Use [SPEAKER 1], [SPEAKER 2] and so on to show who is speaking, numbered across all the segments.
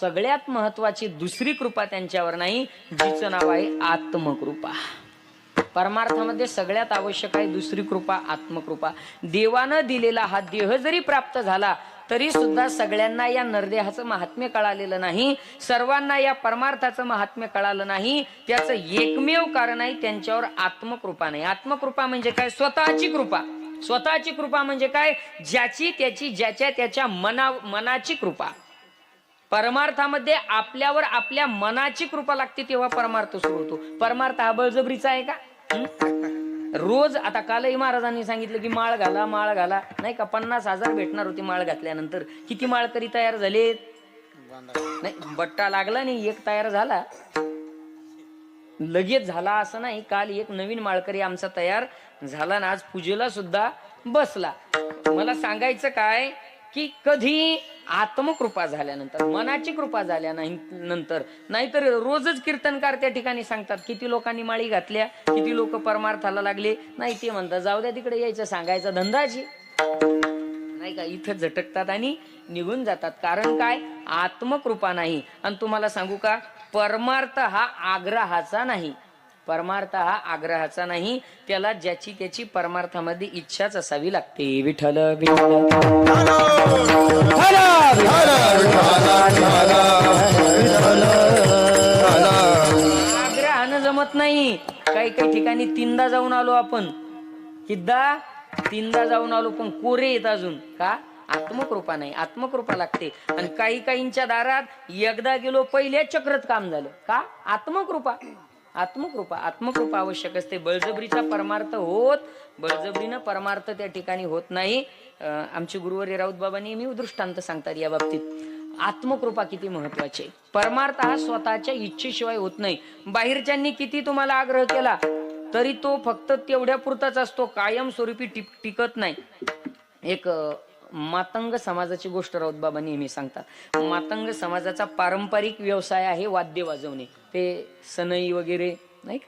[SPEAKER 1] सगळ्यात महत्वाची दुसरी कृपा त्यांच्यावर नाही, जिचं नाव आहे आत्मकृपा. परमार्थामध्ये सगळ्यात आवश्यक आहे दुसरी कृपा, आत्मकृपा. देवानं दिलेला हा देह जरी प्राप्त झाला तरी सुद्धा सगळ्यांना या नरदेहाचं महात्म्य कळालेलं नाही, सर्वांना या परमार्थाचं महात्म्य कळालं नाही. त्याचं एकमेव कारण आहे त्यांच्यावर आत्मकृपा नाही. आत्मकृपा म्हणजे काय? स्वतःची कृपा. स्वतःची कृपा म्हणजे काय? ज्याची त्याची, ज्याच्या त्याच्या मनाची कृपा. परमार्थामध्ये आपल्यावर आपल्या मनाची कृपा लागते तेव्हा परमार्थ सुरू होतो. परमार्थ हा बळजबरीचा आहे का? रोज आता कालही महाराजांनी सांगितलं की माळ घाला, माळ घाला, नाही का? 50,000 भेटणार होती माळ घातल्यानंतर. किती माळकरी तयार झालेत? नाही, बट्टा लागला नाही, एक तयार झाला, लगेच झाला असं नाही. काल एक नवीन माळकरी आमचा तयार झाला ना, आज पूजेला सुद्धा बसला. मला सांगायचं काय की कधी आत्मकृपा झाल्यानंतर, मनाची कृपा झाल्यानंतर, नाहीतर रोजच कीर्तनकार त्या ठिकाणी सांगतात किती लोकांनी माळी घातल्या, किती लोक परमार्थाला लागले. नाही, ते म्हणतात जाऊ द्या तिकडे, यायचं सांगायचा धंदाची, नाही का? इथं झटकतात आणि निघून जातात. कारण काय? आत्मकृपा नाही. आणि तुम्हाला सांगू का, परमार्थ हा आग्रहाचा नाही. परमार्थ हा आग्रहाचा नाही, त्याला ज्याची त्याची परमार्थामध्ये इच्छाच असावी लागते. विठ्ठल विठ्ठल आग्रहानं जमत नाही. काही काही ठिकाणी तीनदा जाऊन आलो आपण, तीनदा जाऊन आलो, पण कोरे येत अजून. का? आत्मकृपा नाही. आत्मकृपा लागते. आणि काही काहींच्या दारात एकदा गेलो, पहिल्या चक्रात काम झालं. का? आत्मकृपा. आत्मकृपा. आत्मकृपा आवश्यक असते. बळजबरीचा परमार्थ बळजबरीनं परमार्थ त्या ठिकाणी होत नाही. आमचे गुरुवर्य राऊत बाबा नेहमी दृष्टांत सांगतात या बाबतीत. आत्मकृपा किती महत्वाची. परमार्थ हा स्वतःच्या इच्छेशिवाय होत नाही. बाहेरच्यांनी किती तुम्हाला आग्रह केला तरी तो फक्त तेवढ्या पुरताच असतो, कायमस्वरूपी टिकत नाही. एक मातंग समाजाची गोष्ट राऊत बाबा नेहमी सांगतात. मातंग समाजाचा पारंपरिक व्यवसाय आहे वाद्य वाजवणे. ते सनई वगैरे नाही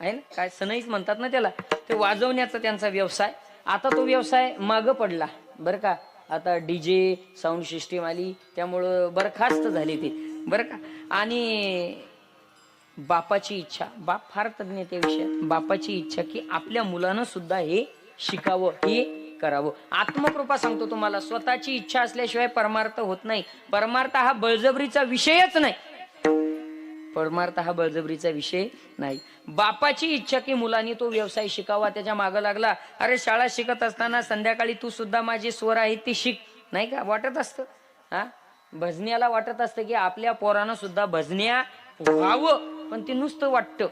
[SPEAKER 1] आहे ना, काय सनईच म्हणतात ना त्याला, ते वाजवण्याचा त्यांचा व्यवसाय. आता तो व्यवसाय मागं पडला बरं का. आता डीजे साऊंड सिस्टीम आली, त्यामुळं बरखास्त झाले ते बरं का. आणि बापाची इच्छा, बाप फार तज्ञ त्या विषयात, बापाची इच्छा की आपल्या मुलानं सुद्धा हे शिकावं, हे करावं. आत्मकृपा सांगतो तुम्हाला, स्वतःची इच्छा असल्याशिवाय परमार्थ होत नाही. परमार्थ हा बळजबरीचा विषयच नाही. परमार्थ हा बळजबरीचा विषय नाही. बापाची इच्छा की मुलांनी तो व्यवसाय शिकावा, त्याच्या मागं लागला. अरे शाळा शिकत असताना संध्याकाळी तू सुद्धा माझे स्वर आहेत ती शिक, नाही का? वाटत असतं हा, भजन्याला वाटत असतं की आपल्या पोरानं सुद्धा भजन्या व्हावं, पण ते नुसतं वाटतं.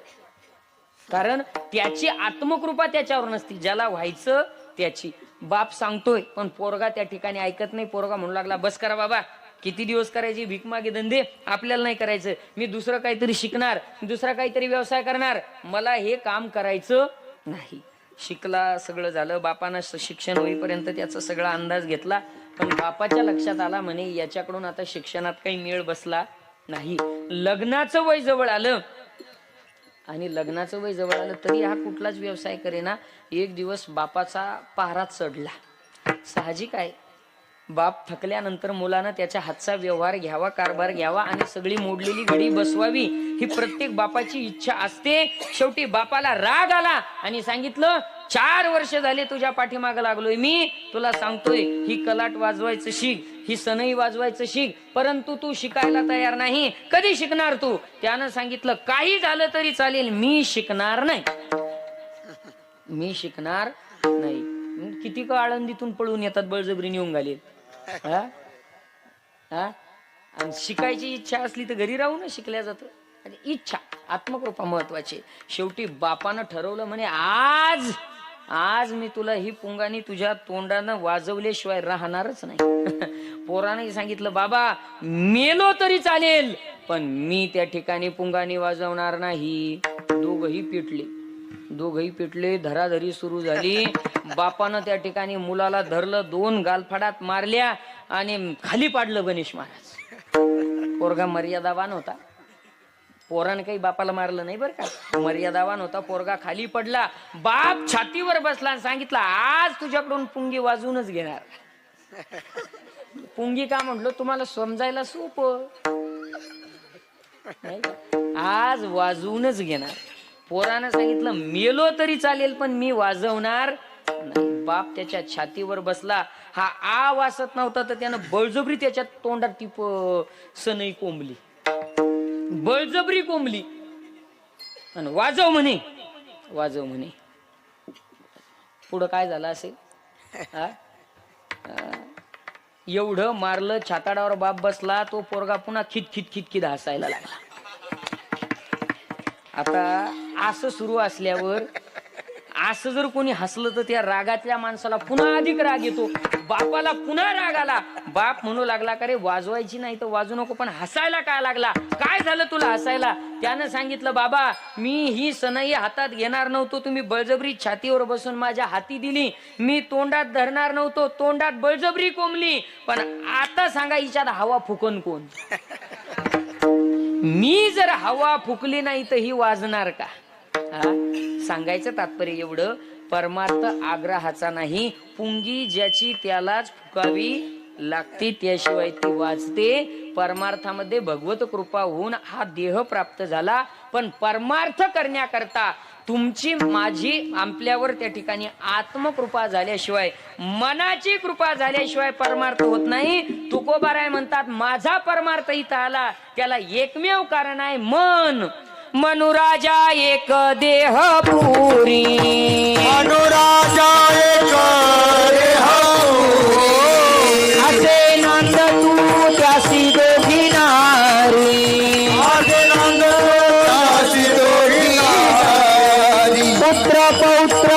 [SPEAKER 1] कारण त्याची आत्मकृपा त्याच्यावर नसती, ज्याला व्हायचं त्याची. बाप सांगतोय पण पोरगा त्या ठिकाणी ऐकत नाही. पोरगा म्हणू लागला, बस करा बाबा, किती दिवस करायची भीकमागे धंदे, आपल्याला नाही करायचं. मी दुसरं काहीतरी शिकणार, दुसरा काहीतरी व्यवसाय करणार, मला हे काम करायचं नाही. शिकला, सगळं झालं. बापानं शिक्षण होईपर्यंत त्याचा सगळा अंदाज घेतला, पण बापाच्या लक्षात आला म्हणे याच्याकडून आता शिक्षणात काही मेळ बसला नाही. लग्नाचं वय जवळ आलं, आणि लग्नाचं वय जवळ आलं तरी हा कुठलाच व्यवसाय करेना. एक दिवस बापाचा पहारा चढला. साहजिक आहे, बाप थकल्यानंतर मुलानं त्याच्या हातचा व्यवहार घ्यावा, कारभार घ्यावा आणि सगळी मोडलेली घडी बसवावी, ही प्रत्येक बापाची इच्छा असते. शेवटी बापाला राग आला आणि सांगितलं, 4 वर्ष झाले तुझ्या पाठीमागं लागलोय मी, तुला सांगतोय ही कलाट वाजवायचं शिक, ही सनई वाजवायचं शिक, परंतु तू शिकायला तयार नाही. कधी शिकणार तू? त्यानं सांगितलं, काही झालं तरी चालेल, मी शिकणार नाही, मी शिकणार नाही. किती का आळंदीतून पळून येतात, बळजबरी नेऊन घालेल. आणि शिकायची इच्छा असली तर घरी राहून शिकल्या जातं. आणि इच्छा, आत्मकृपा महत्वाची. शेवटी बापानं ठरवलं म्हणे आज मी तुला ही पुंगानी तुझ्या तोंडानं वाजवल्याशिवाय राहणारच नाही. पोराने सांगितलं, बाबा मेलो तरी चालेल, पण मी त्या ठिकाणी पुंगानी वाजवणार नाही. दोघही पेटले, धराधरी सुरू झाली. बापानं त्या ठिकाणी मुलाला धरलं, 2 गालफाडात मारल्या आणि खाली पाडलं गणेश महाराज. पोरगा मर्यादावान होता, पोरानं काही बापाला मारलं नाही बरं का, मर्यादावान होता. पोरगा खाली पडला, बाप छातीवर बसला आणि सांगितलं, आज तुझ्याकडून पुंगी वाजवूनच घेणार. पुंगी का म्हटलो तुम्हाला समजायला सोपं नाही का? आज वाजवूनच घेणार. पोरानं सांगितलं मेलो तरी चालेल पण मी वाजवणार नाही. बाप त्याच्या छातीवर बसला. हा आ वासत नव्हता तर त्यानं बळजबरी त्याच्या तोंडात ती सनई कोंबली, बळजबरी कोंबली आणि वाजव म्हणे, वाजव म्हणे. पुढं काय झालं असेल? एवढं मारलं, छाताडावर बाप बसला. तो पोरगा पुन्हा खित हसायला लागला. आता असं सुरू असल्यावर असं जर कोणी हसलं तर त्या रागातल्या माणसाला पुन्हा अधिक राग येतो. बापाला पुन्हा राग आला. बाप म्हणू लागला का रे वाजवायची नाही तर वाजू नको, पण हसायला काय लागला? काय झालं तुला हसायला? त्यानं सांगितलं बाबा मी ही सनई हातात घेणार नव्हतो, तुम्ही बळजबरी छातीवर बसून माझ्या हाती दिली. मी तोंडात धरणार नव्हतो, तोंडात बळजबरी कोंबली. पण आता सांगा हिच्यात हवा फुकन कोण? मी जर हवा फुकली नाही तर ही वाजणार का? सांगायचं तात्पर्य एवढं, परमार्थ आग्रहाचा नाही. पुंगी ज्याची त्यालाच फुकावी लागते, त्याशिवाय ती वाजते. परमार्थामध्ये भगवत कृपा होऊन हा देह प्राप्त झाला. पण परमार्थ करण्याकरता तुमची माझी आपल्यावर त्या ठिकाणी आत्मकृपा झाल्याशिवाय, मनाची कृपा झाल्याशिवाय परमार्थ होत नाही. तुकोबाराय म्हणतात माझा परमार्थ इथं आला त्याला एकमेव कारण आहे मन. मनुराजा एक देह पुरी,
[SPEAKER 2] मनुराजा एक देह पुरी,
[SPEAKER 1] असे नंद तू त्यासी दोघी नारी,
[SPEAKER 2] असे नंद त्यासी दोघी नारी,
[SPEAKER 1] पुत्र पौत्र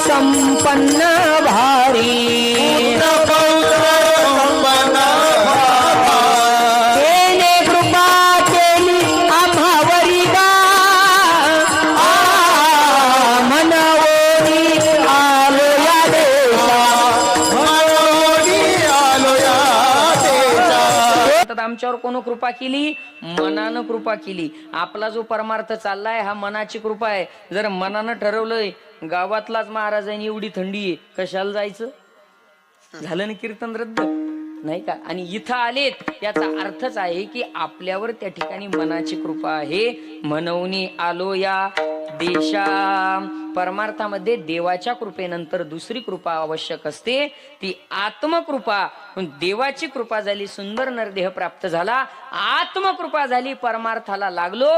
[SPEAKER 1] संपन्न भारी,
[SPEAKER 2] पुत्र पौत्र संपन्न भारी,
[SPEAKER 1] तेने कृपा केली आम्हावरी गा, मनवोनी आलो या देशा,
[SPEAKER 2] मनोनी आलो या देशा.
[SPEAKER 1] आमच्यावर कोण कृपा केली? मनानं कृपा केली. आपला जो परमार्थ चाललाय हा मनाची कृपा आहे. जर मनानं ठरवलंय गावातलाच महाराजांनी एवढी थंडी आहे, कशाला जायचं? झालं ना कीर्तन रद्द नाही का? आणि इथं आलेत याचा अर्थच आहे की आपल्यावर त्या ठिकाणी मनाची कृपा आहे. म्हणून आलो या देशा. परमार्थामध्ये देवाच्या कृपेनंतर दुसरी कृपा आवश्यक असते, ती आत्मकृपा. देवाची कृपा झाली, सुंदर नरदेह प्राप्त झाला, आत्मकृपा झाली, परमार्थाला लागलो.